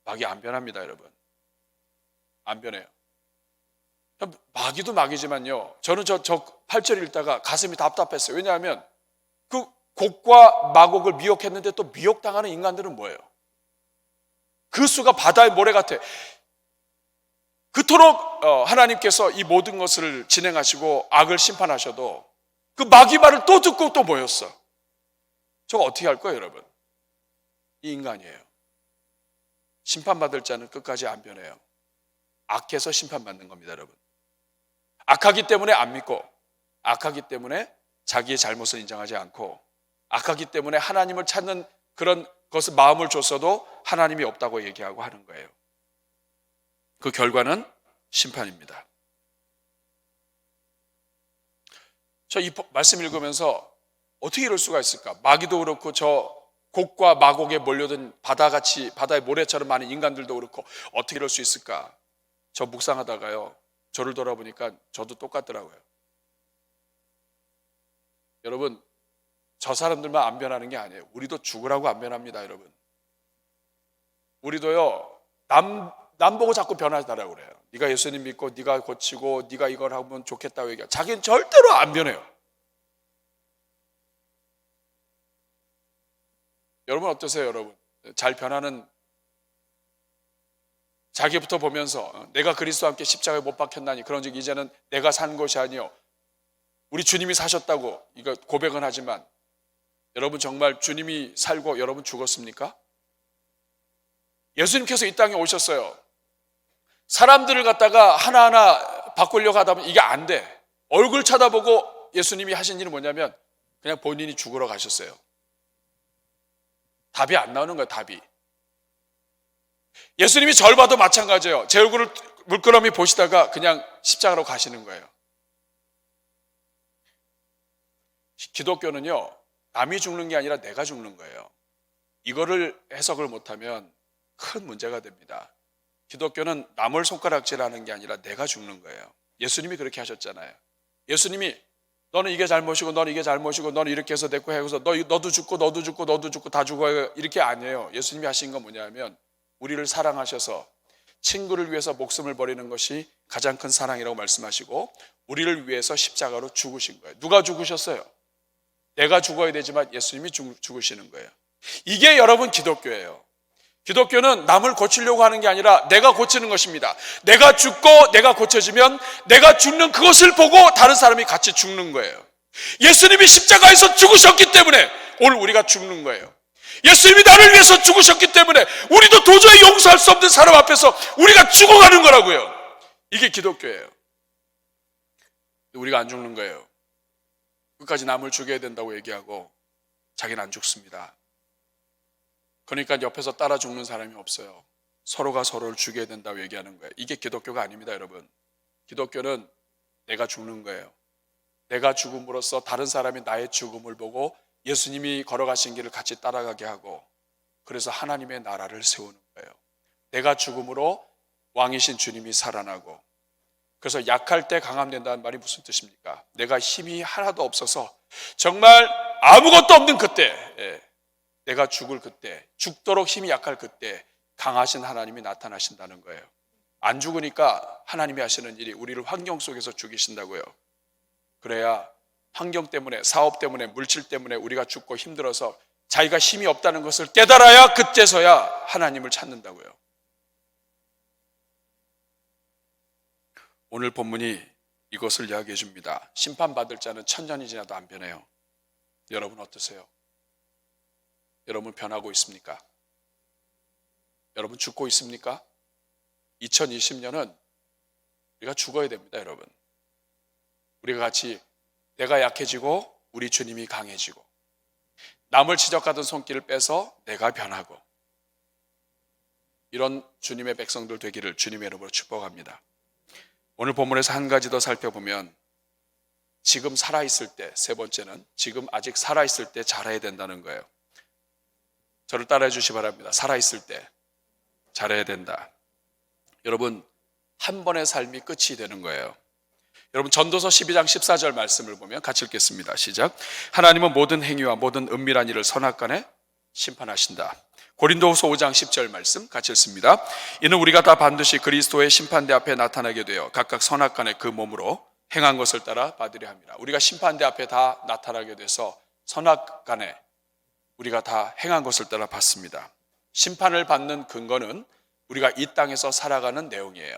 마귀 안 변합니다, 여러분. 안 변해요. 마귀도 마귀지만요, 저는 저 8절 읽다가 가슴이 답답했어요. 왜냐하면 그 곡과 마곡을 미혹했는데 또 미혹당하는 인간들은 뭐예요? 그 수가 바다의 모래 같아. 그토록 하나님께서 이 모든 것을 진행하시고 악을 심판하셔도 그 마귀 말을 또 듣고 또 모였어. 저거 어떻게 할 거예요, 여러분? 이 인간이에요. 심판받을 자는 끝까지 안 변해요. 악해서 심판받는 겁니다, 여러분. 악하기 때문에 안 믿고, 악하기 때문에 자기의 잘못을 인정하지 않고, 악하기 때문에 하나님을 찾는 그런 것을 마음을 줬어도 하나님이 없다고 얘기하고 하는 거예요. 그 결과는 심판입니다. 저 이 말씀 읽으면서 어떻게 이럴 수가 있을까? 마귀도 그렇고 저 곡과 마곡에 몰려든 바다같이 바다의 모래처럼 많은 인간들도 그렇고 어떻게 이럴 수 있을까? 저 묵상하다가요, 저를 돌아보니까 저도 똑같더라고요. 여러분, 저 사람들만 안 변하는 게 아니에요. 우리도 죽으라고 안 변합니다, 여러분. 우리도요, 남 보고 자꾸 변하더라고 그래요. 네가 예수님 믿고 네가 고치고 네가 이걸 하면 좋겠다고 얘기해. 자기는 절대로 안 변해요. 여러분 어떠세요, 여러분? 잘 변하는, 자기부터 보면서 내가 그리스도와 함께 십자가에 못 박혔나니 그런즉 이제는 내가 산 것이 아니요 우리 주님이 사셨다고 이거 고백은 하지만 여러분 정말 주님이 살고 여러분 죽었습니까? 예수님께서 이 땅에 오셨어요. 사람들을 갖다가 하나하나 바꾸려고 하다 보면 이게 안 돼. 얼굴 쳐다보고 예수님이 하신 일은 뭐냐면 그냥 본인이 죽으러 가셨어요. 답이 안 나오는 거예요, 답이. 예수님이 절 봐도 마찬가지예요. 제 얼굴을 물끄러미 보시다가 그냥 십자가로 가시는 거예요. 기독교는요, 남이 죽는 게 아니라 내가 죽는 거예요. 이거를 해석을 못하면 큰 문제가 됩니다. 기독교는 남을 손가락질하는 게 아니라 내가 죽는 거예요. 예수님이 그렇게 하셨잖아요. 예수님이 너는 이게 잘못이고 너는 이게 잘못이고 너는 이렇게 해서 됐고 해서 너도 죽고 너도 죽고 너도 죽고 다 죽어요. 이렇게 아니에요. 예수님이 하신 건 뭐냐면 우리를 사랑하셔서 친구를 위해서 목숨을 버리는 것이 가장 큰 사랑이라고 말씀하시고 우리를 위해서 십자가로 죽으신 거예요. 누가 죽으셨어요? 내가 죽어야 되지만 예수님이 죽으시는 거예요. 이게 여러분 기독교예요. 기독교는 남을 고치려고 하는 게 아니라 내가 고치는 것입니다. 내가 죽고 내가 고쳐지면 내가 죽는 그것을 보고 다른 사람이 같이 죽는 거예요. 예수님이 십자가에서 죽으셨기 때문에 오늘 우리가 죽는 거예요. 예수님이 나를 위해서 죽으셨기 때문에 우리도 도저히 용서할 수 없는 사람 앞에서 우리가 죽어가는 거라고요. 이게 기독교예요. 우리가 안 죽는 거예요. 끝까지 남을 죽여야 된다고 얘기하고 자기는 안 죽습니다. 그러니까 옆에서 따라 죽는 사람이 없어요. 서로가 서로를 죽여야 된다고 얘기하는 거예요. 이게 기독교가 아닙니다, 여러분. 기독교는 내가 죽는 거예요. 내가 죽음으로써 다른 사람이 나의 죽음을 보고 예수님이 걸어가신 길을 같이 따라가게 하고, 그래서 하나님의 나라를 세우는 거예요. 내가 죽음으로 왕이신 주님이 살아나고, 그래서 약할 때 강함된다는 말이 무슨 뜻입니까? 내가 힘이 하나도 없어서 정말 아무것도 없는 그때, 내가 죽을 그때, 죽도록 힘이 약할 그때 강하신 하나님이 나타나신다는 거예요. 안 죽으니까 하나님이 하시는 일이 우리를 환경 속에서 죽이신다고요. 그래야 환경 때문에, 사업 때문에, 물질 때문에 우리가 죽고 힘들어서 자기가 힘이 없다는 것을 깨달아야 그때서야 하나님을 찾는다고요. 오늘 본문이 이것을 이야기해 줍니다. 심판받을 자는 천년이 지나도 안 변해요. 여러분 어떠세요? 여러분 변하고 있습니까? 여러분 죽고 있습니까? 2020년은 우리가 죽어야 됩니다, 여러분. 우리가 같이 내가 약해지고 우리 주님이 강해지고, 남을 지적하던 손길을 빼서 내가 변하고, 이런 주님의 백성들 되기를 주님의 이름으로 축복합니다. 오늘 본문에서 한 가지 더 살펴보면, 지금 살아있을 때, 세 번째는 지금 아직 살아있을 때 잘해야 된다는 거예요. 저를 따라해 주시기 바랍니다. 살아있을 때 잘해야 된다. 여러분, 한 번의 삶이 끝이 되는 거예요. 여러분, 전도서 12장 14절 말씀을 보면 같이 읽겠습니다. 시작. 하나님은 모든 행위와 모든 은밀한 일을 선악간에 심판하신다. 고린도후서 5장 10절 말씀 같이 읽습니다. 이는 우리가 다 반드시 그리스도의 심판대 앞에 나타나게 되어 각각 선악간에 그 몸으로 행한 것을 따라 받으려 합니다. 우리가 심판대 앞에 다 나타나게 돼서 선악간에 우리가 다 행한 것을 따라 받습니다. 심판을 받는 근거는 우리가 이 땅에서 살아가는 내용이에요.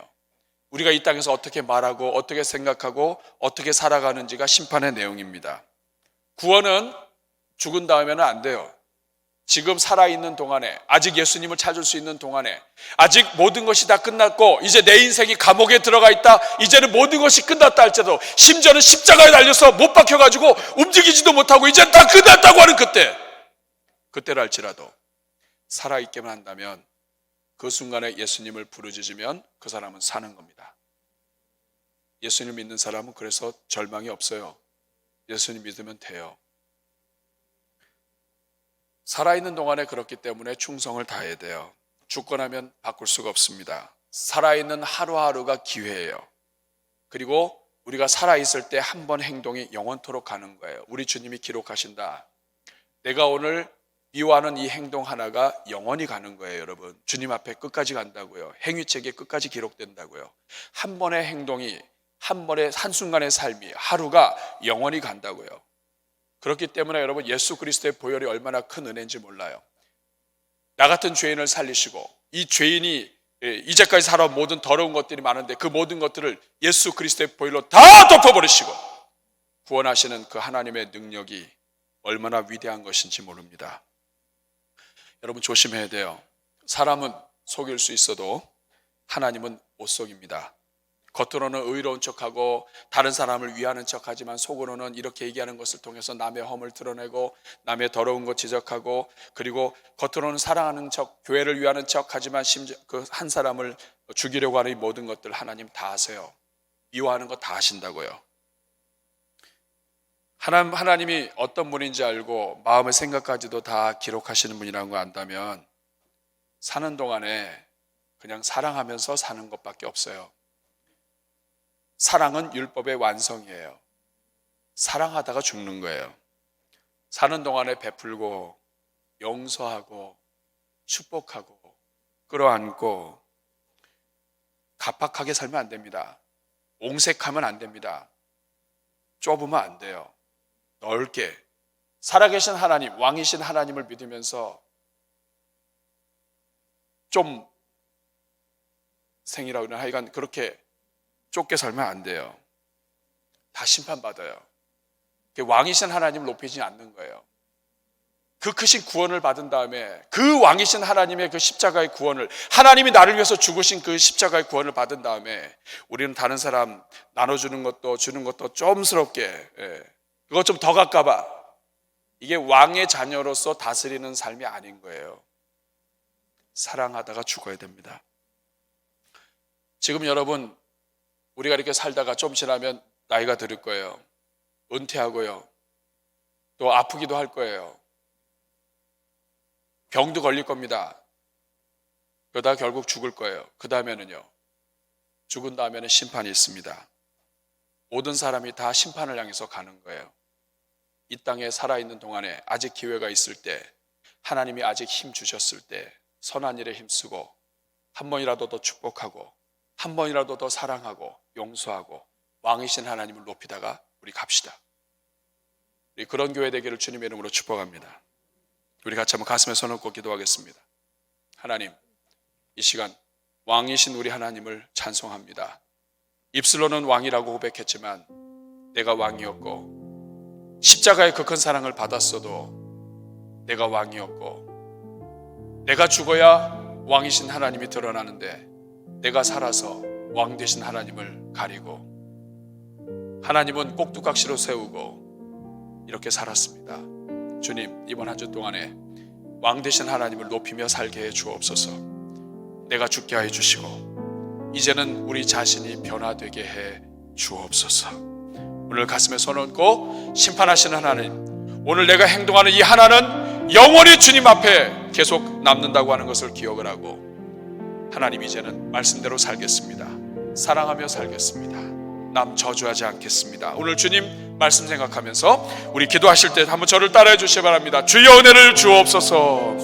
우리가 이 땅에서 어떻게 말하고 어떻게 생각하고 어떻게 살아가는지가 심판의 내용입니다. 구원은 죽은 다음에는 안 돼요. 지금 살아있는 동안에, 아직 예수님을 찾을 수 있는 동안에, 아직 모든 것이 다 끝났고 이제 내 인생이 감옥에 들어가 있다, 이제는 모든 것이 끝났다 할지라도, 심지어는 십자가에 달려서 못 박혀가지고 움직이지도 못하고 이제 다 끝났다고 하는 그때를 할지라도 살아있게만 한다면, 그 순간에 예수님을 부르짖으면 그 사람은 사는 겁니다. 예수님 믿는 사람은 그래서 절망이 없어요. 예수님 믿으면 돼요. 살아있는 동안에 그렇기 때문에 충성을 다해야 돼요. 죽고 나면 바꿀 수가 없습니다. 살아있는 하루하루가 기회예요. 그리고 우리가 살아있을 때 한 번 행동이 영원토록 가는 거예요. 우리 주님이 기록하신다. 내가 오늘 미워하는 이 행동 하나가 영원히 가는 거예요, 여러분. 주님 앞에 끝까지 간다고요. 행위책에 끝까지 기록된다고요. 한 번의 행동이, 한 번의 한순간의 삶이, 하루가 영원히 간다고요. 그렇기 때문에 여러분, 예수 그리스도의 보혈이 얼마나 큰 은혜인지 몰라요. 나 같은 죄인을 살리시고, 이 죄인이 이제까지 살아온 모든 더러운 것들이 많은데 그 모든 것들을 예수 그리스도의 보혈로 다 덮어버리시고 구원하시는 그 하나님의 능력이 얼마나 위대한 것인지 모릅니다. 여러분 조심해야 돼요. 사람은 속일 수 있어도 하나님은 못 속입니다. 겉으로는 의로운 척하고 다른 사람을 위하는 척하지만 속으로는 이렇게 얘기하는 것을 통해서 남의 허물 드러내고 남의 더러운 것 지적하고, 그리고 겉으로는 사랑하는 척, 교회를 위하는 척하지만 심지어 그 한 사람을 죽이려고 하는 이 모든 것들 하나님 다 아세요. 미워하는 거 다 아신다고요. 하나님이 어떤 분인지 알고 마음의 생각까지도 다 기록하시는 분이라는 거 안다면 사는 동안에 그냥 사랑하면서 사는 것밖에 없어요. 사랑은 율법의 완성이에요. 사랑하다가 죽는 거예요. 사는 동안에 베풀고 용서하고 축복하고 끌어안고 갑박하게 살면 안 됩니다. 옹색하면 안 됩니다. 좁으면 안 돼요. 넓게 살아계신 하나님, 왕이신 하나님을 믿으면서 좀 생이라고 하나 하여간 그렇게 좁게 살면 안 돼요. 다 심판받아요. 왕이신 하나님을 높이지 않는 거예요. 그 크신 구원을 받은 다음에 그 왕이신 하나님의 그 십자가의 구원을, 하나님이 나를 위해서 죽으신 그 십자가의 구원을 받은 다음에 우리는 다른 사람 나눠주는 것도 주는 것도 좀스럽게, 그것 좀 더 갈까봐, 이게 왕의 자녀로서 다스리는 삶이 아닌 거예요. 사랑하다가 죽어야 됩니다. 지금 여러분, 우리가 이렇게 살다가 좀 지나면 나이가 들을 거예요. 은퇴하고요. 또 아프기도 할 거예요. 병도 걸릴 겁니다. 그러다 결국 죽을 거예요. 그 다음에는요, 죽은 다음에는 심판이 있습니다. 모든 사람이 다 심판을 향해서 가는 거예요. 이 땅에 살아있는 동안에 아직 기회가 있을 때, 하나님이 아직 힘 주셨을 때 선한 일에 힘쓰고 한 번이라도 더 축복하고 한 번이라도 더 사랑하고 용서하고 왕이신 하나님을 높이다가 우리 갑시다. 우리 그런 교회 되기를 주님의 이름으로 축복합니다. 우리 같이 한번 가슴에 손을 얹고 기도하겠습니다. 하나님, 이 시간 왕이신 우리 하나님을 찬송합니다. 입술로는 왕이라고 고백했지만 내가 왕이었고, 십자가의 그 큰 사랑을 받았어도 내가 왕이었고, 내가 죽어야 왕이신 하나님이 드러나는데 내가 살아서 왕 되신 하나님을 가리고, 하나님은 꼭두각시로 세우고 이렇게 살았습니다. 주님, 이번 한 주 동안에 왕 되신 하나님을 높이며 살게 해 주옵소서. 내가 죽게 해 주시고 이제는 우리 자신이 변화되게 해 주옵소서. 오늘 가슴에 손 얹고 심판하시는 하나님, 오늘 내가 행동하는 이 하나는 영원히 주님 앞에 계속 남는다고 하는 것을 기억을 하고, 하나님 이제는 말씀대로 살겠습니다. 사랑하며 살겠습니다. 남 저주하지 않겠습니다. 오늘 주님 말씀 생각하면서 우리 기도하실 때 한번 저를 따라해 주시기 바랍니다. 주여 은혜를 주옵소서.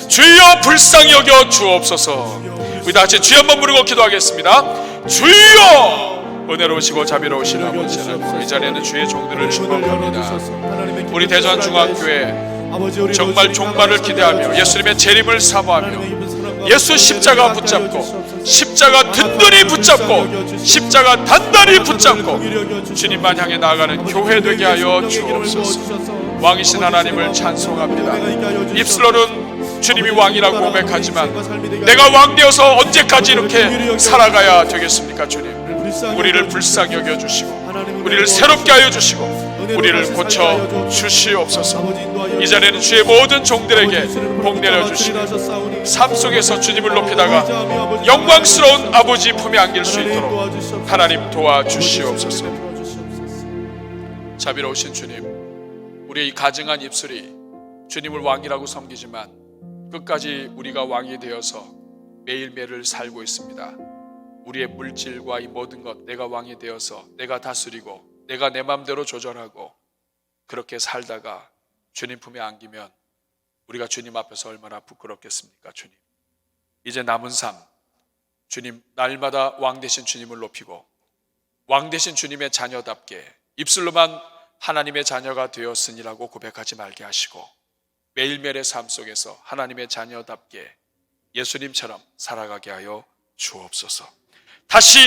주여 불쌍히 여겨 주옵소서. 우리 다 같이 주여 한번 부르고 기도하겠습니다. 주여 은혜로우시고 자비로우신 아버지 하나님, 이 자리에는 주의 종들을 축복합니다. 우리 대전중앙교회 정말 종말을 기대하며 예수님의 재림을 사모하며 예수 십자가 붙잡고, 십자가 든든히 붙잡고, 십자가 단단히 붙잡고 주님만 향해 나아가는 교회 되게 하여 주옵소서. 왕이신 하나님을 찬송합니다. 입술로는 주님이 왕이라고 고백하지만 내가 왕 되어서 언제까지 이렇게 살아가야 되겠습니까? 주님, 우리를 불쌍히 여겨주시고 우리를 새롭게 하여 주시고 우리를 고쳐 주시옵소서. 이 자리에는 주의 모든 종들에게 복 내려주시고 삶 속에서 주님을 높이다가 영광스러운 아버지 품에 안길 수 있도록 하나님 도와주시옵소서. 자비로우신 주님, 우리의 가증한 입술이 주님을 왕이라고 섬기지만 끝까지 우리가 왕이 되어서 매일매일 살고 있습니다. 우리의 물질과 이 모든 것, 내가 왕이 되어서 내가 다스리고 내가 내 마음대로 조절하고 그렇게 살다가 주님 품에 안기면 우리가 주님 앞에서 얼마나 부끄럽겠습니까? 주님, 이제 남은 삶 주님, 날마다 왕 되신 주님을 높이고 왕 되신 주님의 자녀답게 입술로만 하나님의 자녀가 되었으니라고 고백하지 말게 하시고 매일매일의 삶 속에서 하나님의 자녀답게 예수님처럼 살아가게 하여 주옵소서. 다시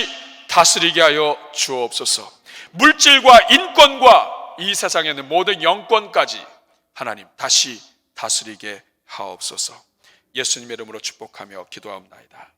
다스리게 하여 주옵소서. 물질과 인권과 이 세상에 있는 모든 영권까지 하나님 다시 다스리게 하옵소서. 예수님의 이름으로 축복하며 기도하옵나이다.